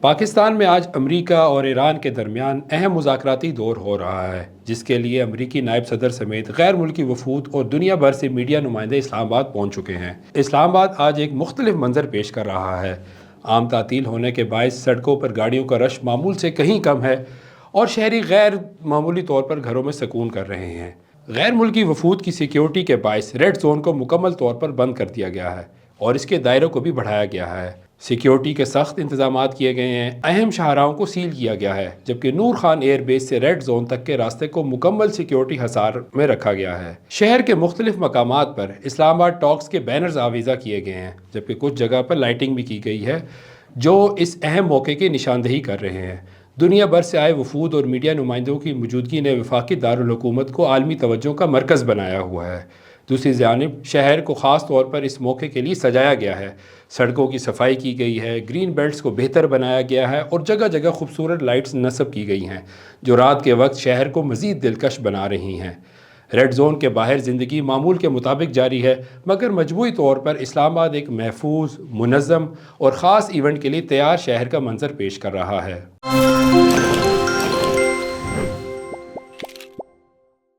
پاکستان میں آج امریکہ اور ایران کے درمیان اہم مذاکراتی دور ہو رہا ہے، جس کے لیے امریکی نائب صدر سمیت غیر ملکی وفود اور دنیا بھر سے میڈیا نمائندے اسلام آباد پہنچ چکے ہیں۔ اسلام آباد آج ایک مختلف منظر پیش کر رہا ہے۔ عام تعطیل ہونے کے باعث سڑکوں پر گاڑیوں کا رش معمول سے کہیں کم ہے اور شہری غیر معمولی طور پر گھروں میں سکون کر رہے ہیں۔ غیر ملکی وفود کی سیکیورٹی کے باعث ریڈ زون کو مکمل طور پر بند کر دیا گیا ہے اور اس کے دائرے کو بھی بڑھایا گیا ہے۔ سیکیورٹی کے سخت انتظامات کیے گئے ہیں، اہم شاہراہوں کو سیل کیا گیا ہے، جبکہ نور خان ایئر بیس سے ریڈ زون تک کے راستے کو مکمل سیکیورٹی حصار میں رکھا گیا ہے۔ شہر کے مختلف مقامات پر اسلام آباد ٹاکس کے بینرز آویزاں کیے گئے ہیں، جبکہ کچھ جگہ پر لائٹنگ بھی کی گئی ہے جو اس اہم موقع کی نشاندہی کر رہے ہیں۔ دنیا بھر سے آئے وفود اور میڈیا نمائندوں کی موجودگی نے وفاقی دارالحکومت کو عالمی توجہ کا مرکز بنایا ہوا ہے۔ دوسری جانب شہر کو خاص طور پر اس موقع کے لیے سجایا گیا ہے۔ سڑکوں کی صفائی کی گئی ہے، گرین بیلٹس کو بہتر بنایا گیا ہے اور جگہ جگہ خوبصورت لائٹس نصب کی گئی ہیں جو رات کے وقت شہر کو مزید دلکش بنا رہی ہیں۔ ریڈ زون کے باہر زندگی معمول کے مطابق جاری ہے، مگر مجموعی طور پر اسلام آباد ایک محفوظ، منظم اور خاص ایونٹ کے لیے تیار شہر کا منظر پیش کر رہا ہے۔